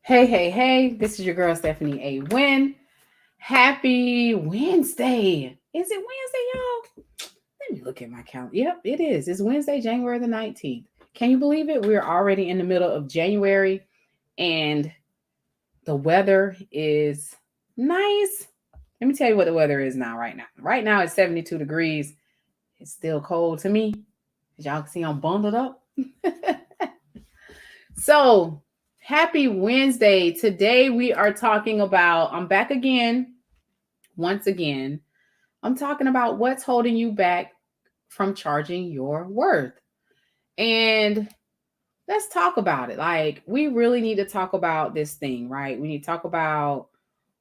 Hey, hey, hey, this is your girl Stephanie A. Wynn. Happy Wednesday. Is it Wednesday, y'all? Let me look at my calendar. Yep, it is. It's Wednesday, January the 19th. Can you believe it? We're already in the middle of January and the weather is nice. Let me tell you what the weather is now, right now. Right now, it's 72 degrees. It's still cold to me. As y'all can see, I'm bundled up. So, happy Wednesday. Today we are talking about, I'm back again, once again. I'm talking about what's holding you back from charging your worth. And let's talk about it. Like, we really need to talk about this thing, right? We need to talk about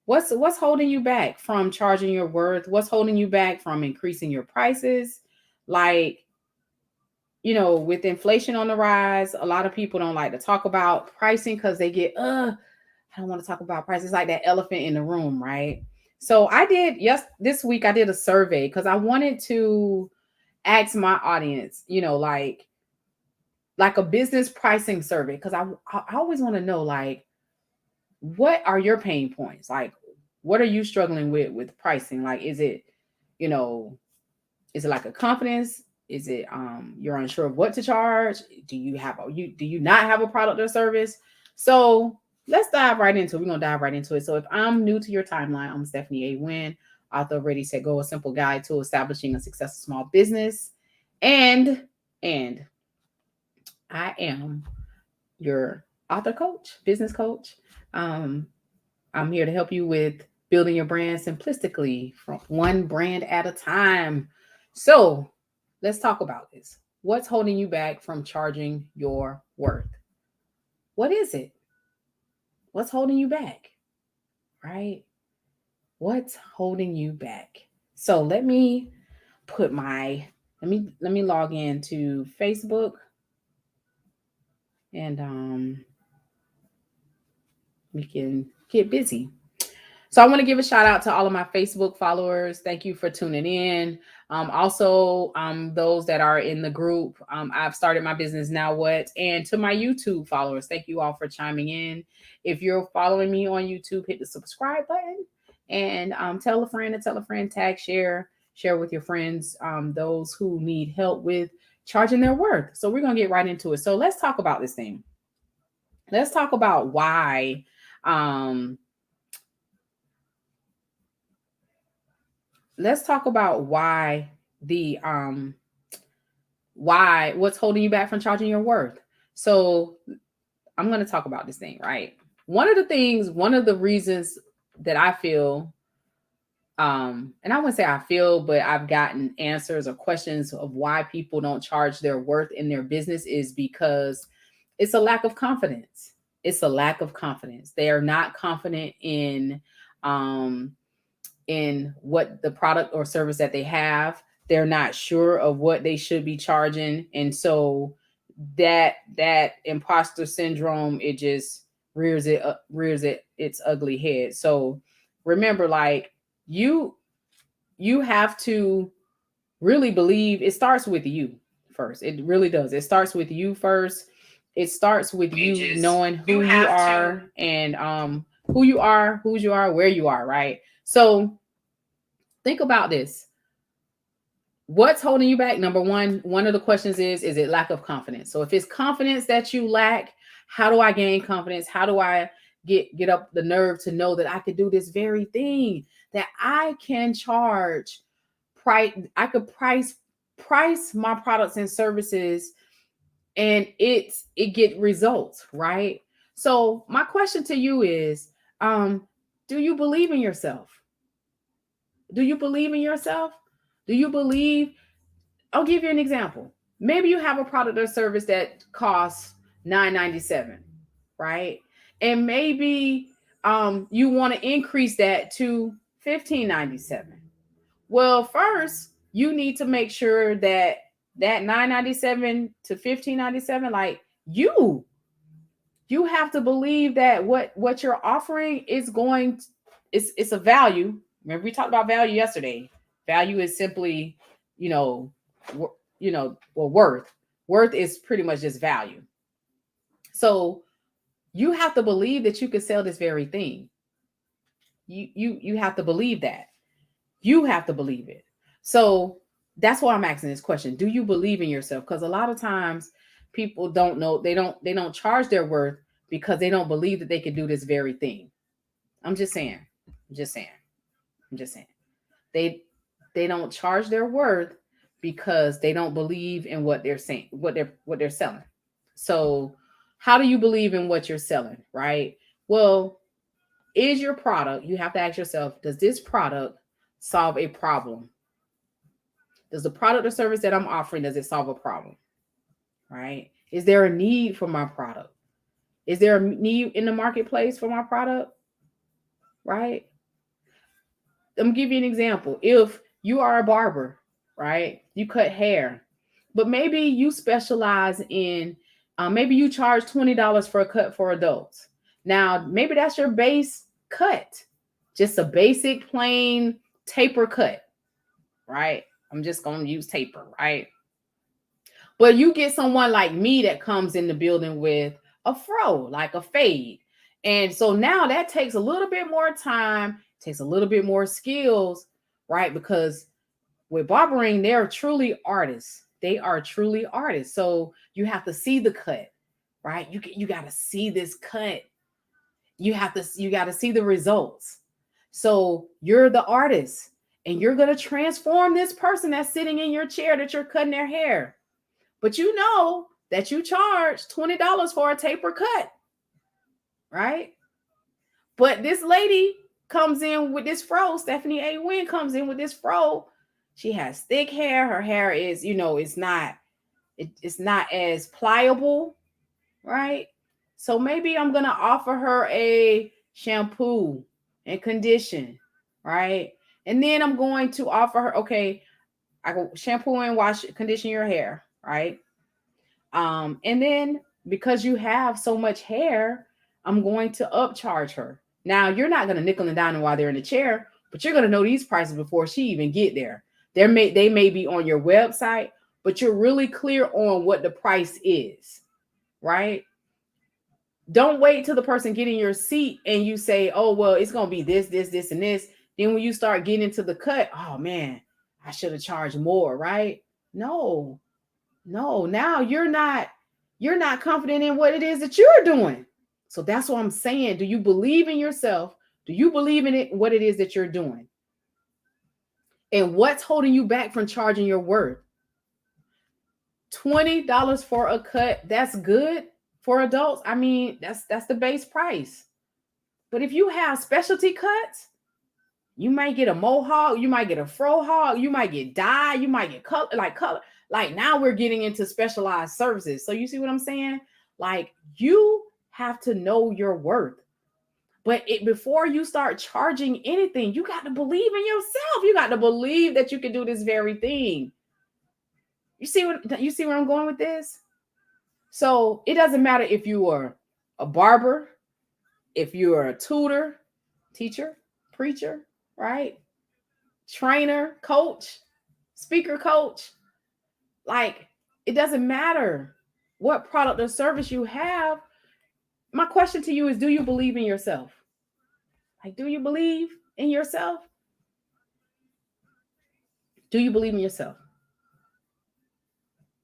what's holding you back from charging your worth, what's holding you back from increasing your prices. Like, with inflation on the rise, a lot of people don't like to talk about pricing because they get, I don't want to talk about prices. It's like that elephant in the room, right? So this week I did a survey because I wanted to ask my audience, like a business pricing survey, because I always want to know, like, what are your pain points? Like, what are you struggling with pricing? Like, you know, is it like a confidence? Is it you're unsure of what to charge? Do you not have a product or service? So let's dive right into it. We're gonna dive right into it. So if I'm new to your timeline, I'm Stephanie A. Wynn, author of Ready Set Go, a simple guide to establishing a successful small business. And I am your author coach, business coach. Um, I'm here to help you with building your brand simplistically from one brand at a time. So let's talk about this. What's holding you back from charging your worth? What is it? What's holding you back? Right? What's holding you back? So put my let me log into Facebook and we can get busy. So I want to give a shout out to all of my Facebook followers. Thank you for tuning in. Those that are in the group, I've started my business now. What? And to my YouTube followers, thank you all for chiming in. If you're following me on YouTube, hit the subscribe button and tell a friend and tell a friend, tag, share with your friends, those who need help with charging their worth. So we're gonna get right into it. So let's talk about this thing. Let's talk about why. Um, let's talk about the why what's holding you back from charging your worth. So I'm going to talk about this thing, right? One of the reasons that I feel, and I wouldn't say I feel, but I've gotten answers or questions of why people don't charge their worth in their business is because it's a lack of confidence. It's a lack of confidence. They are not confident um in what the product or service that they have. They're not sure of what they should be charging. And so that imposter syndrome, it just rears it its ugly head. So remember, like, you you have to really believe. It starts with you first. It really does. It starts with you first. It starts with you knowing who you are, whose you are, where you are, right? So think about this. What's holding you back? Number one of the questions is it lack of confidence? So if it's confidence that you lack, how do I gain confidence? How do I get up the nerve to know that I could do this very thing, that I can charge price, I could price my products and services, and it get results, right? So my question to you is, do you believe in yourself? Do you believe in yourself? Do you believe? I'll give you an example. Maybe you have a product or service that costs $9.97, right? And maybe you want to increase that to $15.97. Well, first you need to make sure that that $9.97 to $15.97, like, you have to believe that what you're offering is it's a value. Remember, we talked about value yesterday. Value is simply, you know, worth. Worth is pretty much just value. So You have to believe that you can sell this very thing. You have to believe that. You have to believe it. So that's why I'm asking this question. Do you believe in yourself? Because a lot of times people don't know, they don't charge their worth because they don't believe that they can do this very thing. I'm just saying. I'm just saying. I'm just saying. They they don't charge their worth because they don't believe in what they're saying, what they're selling. So how do you believe in what you're selling, right? Well, is your product, you have to ask yourself, does this product solve a problem? Does the product or service that I'm offering, does it solve a problem? Right? Is there a need for my product? Is there a need in the marketplace for my product? Right? I'm gonna give you an example. If you are a barber, right? You cut hair, but maybe you specialize in, maybe you charge $20 for a cut for adults. Now, maybe that's your base cut, just a basic plain taper cut, right? I'm just gonna use taper, right? But you get someone like me that comes in the building with a fro, like a fade. And so now that takes a little bit more time, takes a little bit more skills, right? Because with barbering, they're truly artists. They are truly artists. So you have to see the cut, right? You got to see this cut. You got to see the results. So you're the artist and you're going to transform this person that's sitting in your chair that you're cutting their hair. But you know that you charge $20 for a taper cut, right? But this lady comes in with this fro. Stephanie A. Wynn comes in with this fro. She has thick hair. Her hair is, it's not as pliable, right? So maybe I'm gonna offer her a shampoo and condition, right? And then I'm going to offer her, okay, I go shampoo and wash, condition your hair, right? And then because you have so much hair, I'm going to upcharge her. Now you're not going to nickel and dime them while they're in the chair, but you're going to know these prices before she even get there. They may be on your website, but you're really clear on what the price is, right? Don't wait till the person get in your seat and you say, "Oh, well, it's going to be this, and this." Then when you start getting into the cut, oh man, I should have charged more, right? No, no, now you're not confident in what it is that you're doing. So that's what I'm saying. Do you believe in yourself? Do you believe in it, what it is that you're doing? And what's holding you back from charging your worth? $20 for a cut, that's good for adults. I mean, that's the base price. But if you have specialty cuts, you might get a mohawk, you might get a fro hawk, you might get dye, you might get color. Like now we're getting into specialized services. So you see what I'm saying? Like you have to know your worth. But before you start charging anything, you got to believe in yourself. You got to believe that you can do this very thing. You see where I'm going with this? So it doesn't matter if you are a barber, if you are a tutor, teacher, preacher, right? Trainer, coach, speaker coach. Like, it doesn't matter what product or service you have. My question to you is, do you believe in yourself? Like, do you believe in yourself? Do you believe in yourself?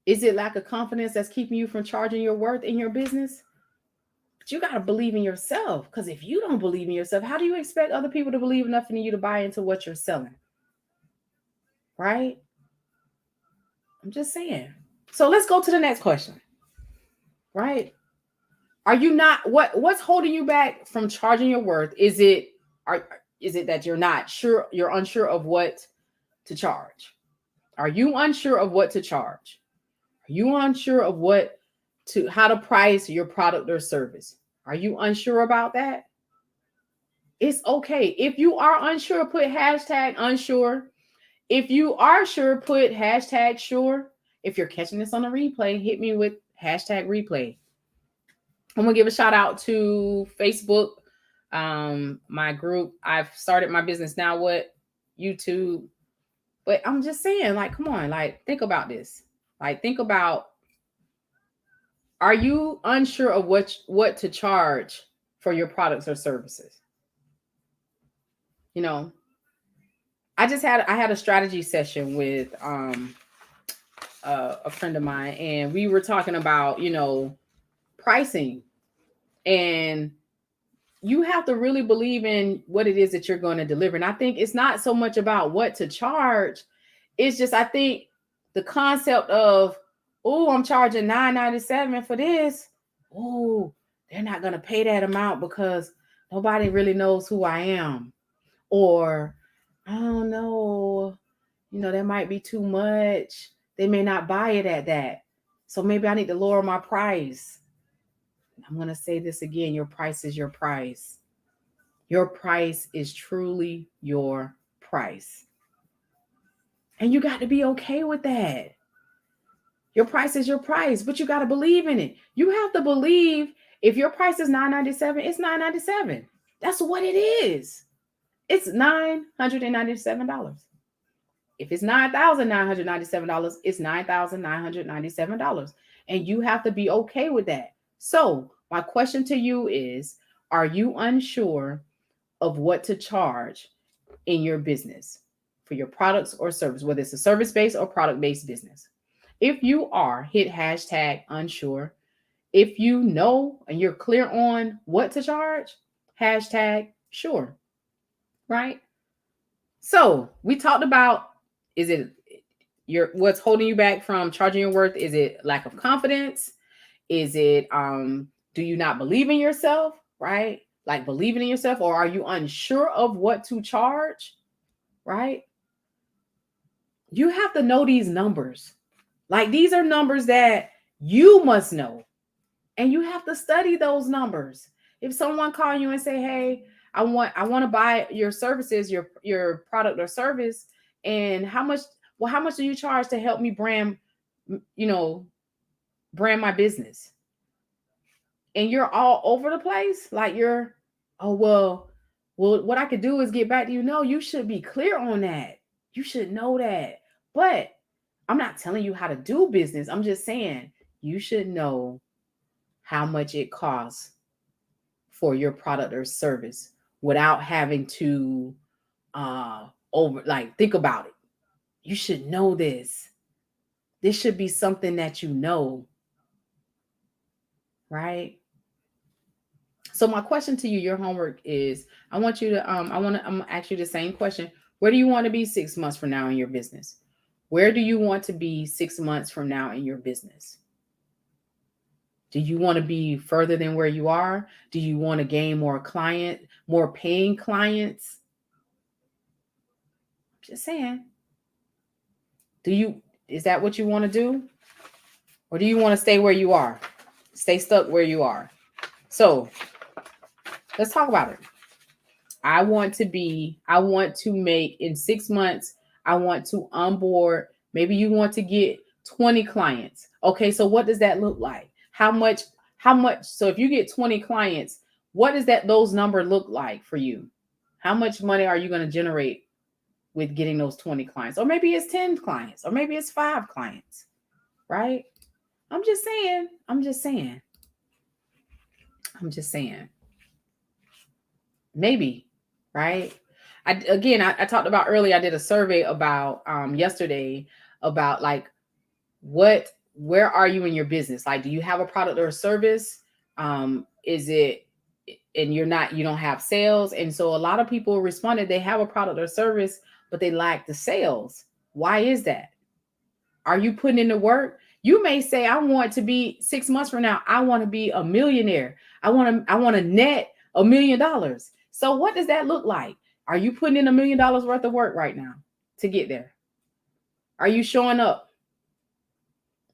Is it lack of confidence that's keeping you from charging your worth in your business? But you got to believe in yourself, because if you don't believe in yourself, how do you expect other people to believe enough in you to buy into what you're selling? Right? I'm just saying. So let's go to the next question. Right? Are you not what's holding you back from charging your worth? Is it that you're not sure, you're unsure of what to charge? Are you unsure of what to charge? Are you unsure of how to price your product or service? Are you unsure about that? It's okay. If you are unsure, put hashtag unsure. If you are sure, put hashtag sure. If you're catching this on a replay, hit me with hashtag replay. I'm gonna give a shout out to Facebook, my group. I've started my business now. What YouTube? But I'm just saying, like, come on, like, think about this. Like, think about Are you unsure of what to charge for your products or services? You know, I had a strategy session with a friend of mine, and we were talking about, pricing, and you have to really believe in what it is that you're going to deliver. And I think it's not so much about what to charge. It's just, I think the concept of, oh, I'm charging $9.97 for this. Oh, they're not going to pay that amount because nobody really knows who I am. Or, I don't know, that might be too much. They may not buy it at that. So maybe I need to lower my price. I'm going to say this again. Your price is your price. Your price is truly your price. And you got to be okay with that. Your price is your price, but you got to believe in it. You have to believe if your price is $9.97, it's $9.97. That's what it is. It's $997. If it's $9,997, it's $9,997. And you have to be okay with that. So my question to you is, are you unsure of what to charge in your business for your products or service, whether it's a service-based or product-based business? If you are, hit hashtag unsure. If you know and you're clear on what to charge, hashtag sure, right? So we talked about, is it what's holding you back from charging your worth? Is it lack of confidence? Is it do you not believe in yourself, right? Like believing in yourself, or are you unsure of what to charge, right? You have to know these numbers. Like these are numbers that you must know, and you have to study those numbers. If someone call you and say, "Hey, I want to buy your services, your product or service, and how much? Well, how much do you charge to help me brand my business?" And you're all over the place, like you're, oh well, what I could do is get back to you. No, you should be clear on that. You should know that. But I'm not telling you how to do business. I'm just saying you should know how much it costs for your product or service without having to think about it. You should know this. This should be something that you know, right? So my question to you, your homework is, I'm gonna ask you the same question. Where do you want to be 6 months from now in your business? Where do you want to be 6 months from now in your business? Do you want to be further than where you are? Do you want to gain more paying clients? Just saying. Is that what you want to do? Or do you want to stay where you are? Stay stuck where you are. So let's talk about it. I want to make in 6 months, I want to onboard. Maybe you want to get 20 clients. Okay, so what does that look like? How much? So if you get 20 clients, what does those numbers look like for you? How much money are you going to generate with getting those 20 clients? Or maybe it's 10 clients, or maybe it's 5 clients, right? I'm just saying. Maybe, right? I talked about earlier, I did a survey about yesterday about like where are you in your business? Like, do you have a product or a service? Is it, and you don't have sales? And so a lot of people responded they have a product or service, but they lack the sales. Why is that? Are you putting in the work? You may say, I want to be 6 months from now, I want to be a millionaire. I want to net $1 million. So what does that look like? Are you putting in $1 million worth of work right now to get there? Are you showing up?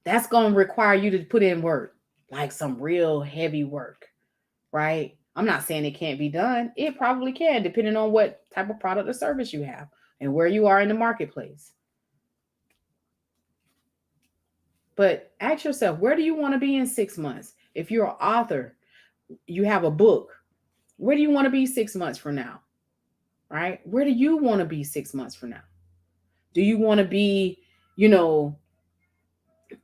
That's going to require you to put in work, like some real heavy work, right? I'm not saying it can't be done. It probably can, depending on what type of product or service you have and where you are in the marketplace. But ask yourself, where do you want to be in 6 months? If you're an author, you have a book, where do you want to be 6 months from now? Right? Where do you want to be 6 months from now? Do you want to be,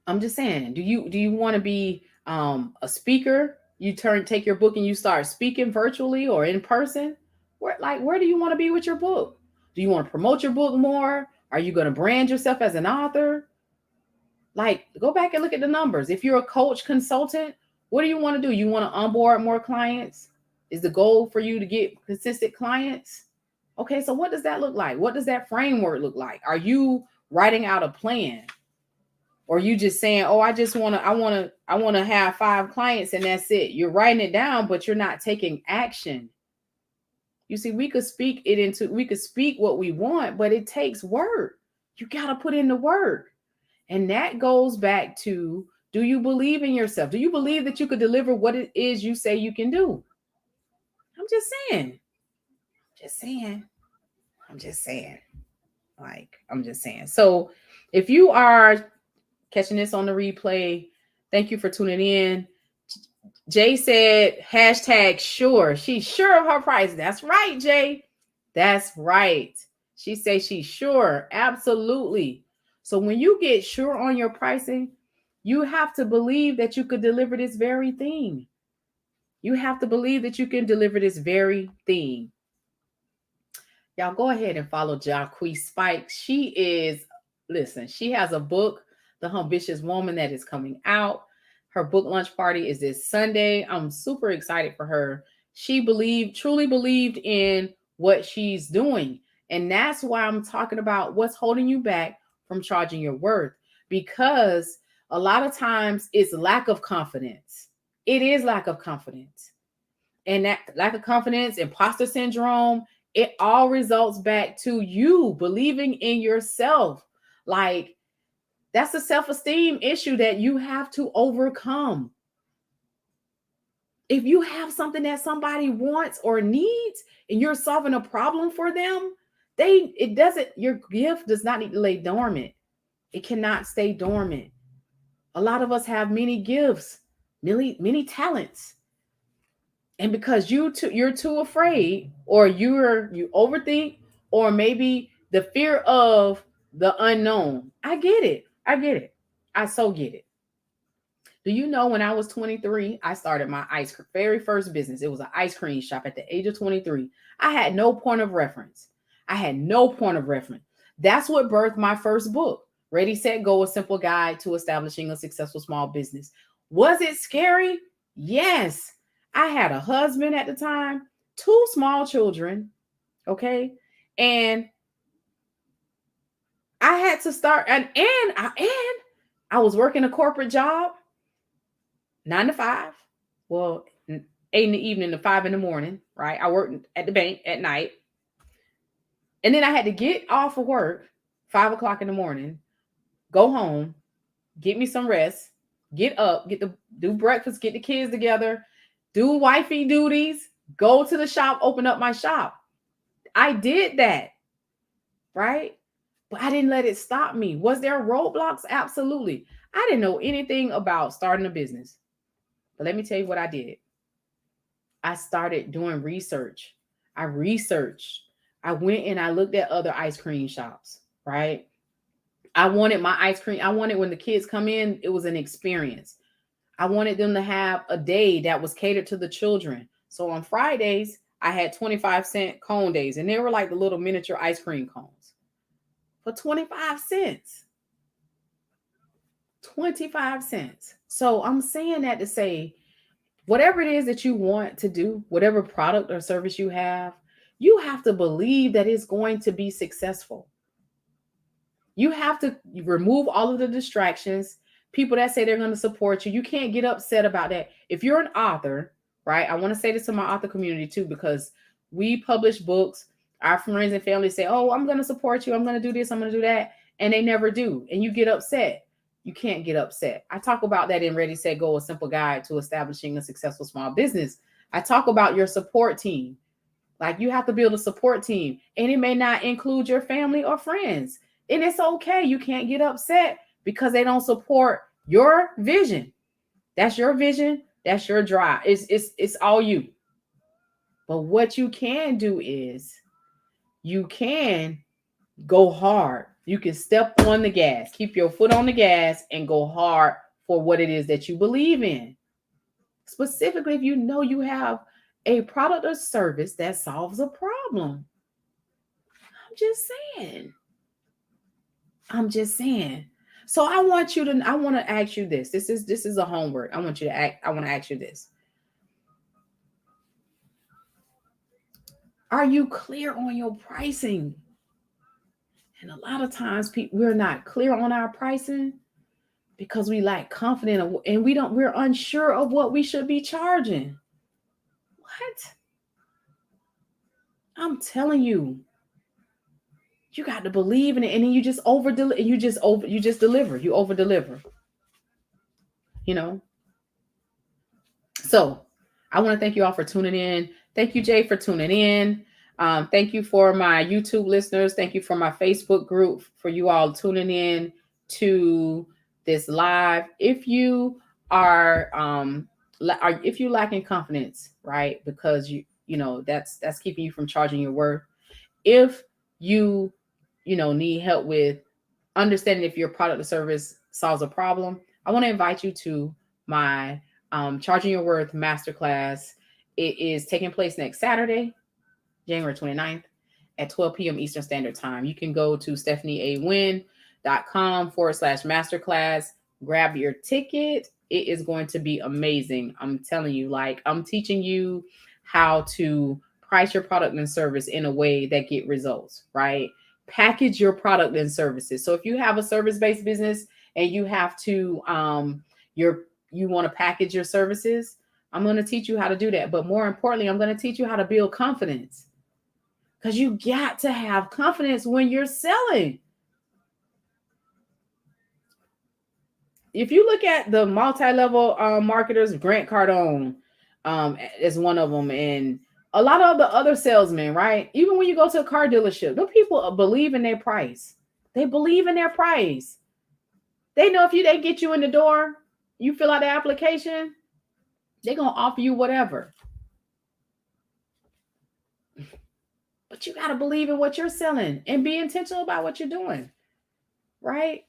I'm just saying, do you want to be A speaker, you take your book and you start speaking virtually or in person. Where do you want to be with your book? Do you want to promote your book more? Are you going to brand yourself as an author? Like, go back and look at the numbers. If you're a coach consultant, what do you want to do? You want to onboard more clients? Is the goal for you to get consistent clients? Okay, so what does that look like? What does that framework look like? Are you writing out a plan? Or you just saying, "Oh, I want to have 5 clients and that's it." You're writing it down, but you're not taking action. You see, we could speak what we want, but it takes work. You got to put in the work. And that goes back to, do you believe in yourself? Do you believe that you could deliver what it is you say you can do? I'm just saying. Just saying. I'm just saying. I'm just saying. So if you are catching this on the replay, thank you for tuning in. Jay said, hashtag sure. She's sure of her price. That's right, Jay. That's right. She says she's sure. Absolutely. So when you get sure on your pricing, you have to believe that you could deliver this very thing. You have to believe that you can deliver this very thing. Y'all go ahead and follow Jacquees Spike. She has a book, The Ambitious Woman, that is coming out. Her book launch party is this Sunday. I'm super excited for her. She truly believed in what she's doing. And that's why I'm talking about what's holding you back from charging your worth. Because a lot of times it's lack of confidence. It is lack of confidence. And that lack of confidence, imposter syndrome, it all results back to you believing in yourself. Like, that's a self-esteem issue that you have to overcome. If you have something that somebody wants or needs and you're solving a problem for them, your gift does not need to lay dormant. It cannot stay dormant. A lot of us have many gifts, many talents. And because you're too afraid, or you overthink, or maybe the fear of the unknown. I get it. I so get it. Do you know, when I was 23, I started my very first business. It was an ice cream shop at the age of 23. I had no point of reference. That's what birthed my first book, Ready, Set, Go, A Simple Guide to Establishing a Successful Small Business. Was it scary? Yes. I had a husband at the time, 2 small children, okay? And I had to start, and I was working a corporate job, 9 to 5. Well, 8 in the evening to 5 in the morning, right? I worked at the bank at night. And then I had to get off of work 5 o'clock in the morning, go home, get me some rest, get up, do breakfast, get the kids together, do wifey duties, go to the shop, open up my shop. I did that, right? But I didn't let it stop me. Was there roadblocks? Absolutely. I didn't know anything about starting a business. But let me tell you what I did. I started doing research. I went and I looked at other ice cream shops, right? I wanted my ice cream. I wanted, when the kids come in, it was an experience. I wanted them to have a day that was catered to the children. So on Fridays, I had 25-cent cone days, and they were like the little miniature ice cream cones for 25 cents. 25 cents. So I'm saying that to say, whatever it is that you want to do, whatever product or service you have to believe that it's going to be successful. You have to remove all of the distractions, people that say they're going to support you. You can't get upset about that. If you're an author, right? I want to say this to my author community too, because we publish books. Our friends and family say, "Oh, I'm going to support you. I'm going to do this. I'm going to do that." And they never do. And you get upset. You can't get upset. I talk about that in Ready, Set, Go, A Simple Guide to Establishing a Successful Small Business. I talk about your support team. Like, you have to build a support team, and it may not include your family or friends. And it's okay. You can't get upset because they don't support your vision. That's your vision. That's your drive. It's all you. But what you can do is you can go hard. You can step on the gas, keep your foot on the gas and go hard for what it is that you believe in. Specifically, if you know you have a product or service that solves a problem. I'm just saying. I'm just saying. So I want to ask you this. This is a homework. I want to ask you this. Are you clear on your pricing? And a lot of times we're not clear on our pricing because we lack confidence and we're unsure of what we should be charging. What? I'm telling you. You got to believe in it, and then you just deliver. You over deliver. You know. So I want to thank you all for tuning in. Thank you, Jay, for tuning in. Thank you for my YouTube listeners. Thank you for my Facebook group, for you all tuning in to this live. If you are if you lacking confidence, right? Because you know that's keeping you from charging your worth. If you need help with understanding if your product or service solves a problem, I want to invite you to my Charging Your Worth Masterclass. It is taking place next Saturday, January 29th at 12 p.m. Eastern Standard Time. You can go to stephaniewynn.com/masterclass, grab your ticket. It is going to be amazing. I'm telling you, I'm teaching you how to price your product and service in a way that get results, right? Package your product and services. So if you have a service-based business and you have to, you want to package your services, I'm going to teach you how to do that. But more importantly, I'm going to teach you how to build confidence, because you got to have confidence when you're selling. If you look at the multi-level marketers, Grant Cardone is one of them, and a lot of the other salesmen, right? Even when you go to a car dealership, those people believe in their price. They believe in their price. They know if they get you in the door, you fill out the application, they're going to offer you whatever. But you got to believe in what you're selling and be intentional about what you're doing, right?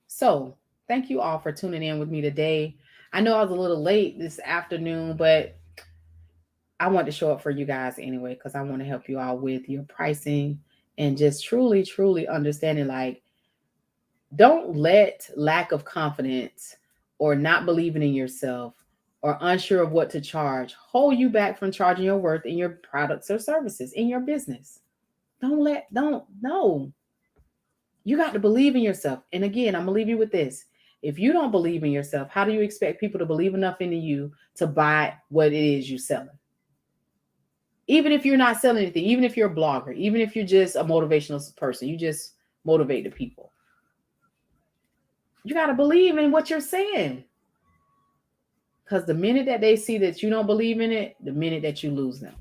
So thank you all for tuning in with me today. I know I was a little late this afternoon, but I want to show up for you guys anyway, because I want to help you all with your pricing and just truly, truly understanding, don't let lack of confidence or not believing in yourself or unsure of what to charge hold you back from charging your worth in your products or services in your business. No. You got to believe in yourself. And again, I'm going to leave you with this. If you don't believe in yourself, how do you expect people to believe enough into you to buy what it is you're selling? Even if you're not selling anything, even if you're a blogger, even if you're just a motivational person, you just motivate the people. You got to believe in what you're saying. Because the minute that they see that you don't believe in it, the minute that you lose them,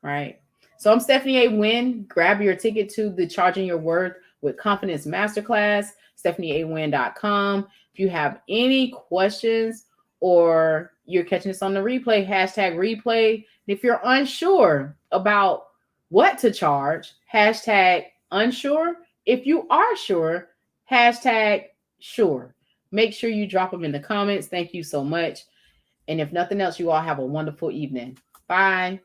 right? So I'm Stephanie A. Wynn. Grab your ticket to the Charging Your Worth with Confidence Masterclass, stephaniewynn.com. If you have any questions or you're catching this on the replay, hashtag replay. If you're unsure about what to charge, hashtag unsure. If you are sure, hashtag sure. Make sure you drop them in the comments. Thank you so much. And if nothing else, you all have a wonderful evening. Bye.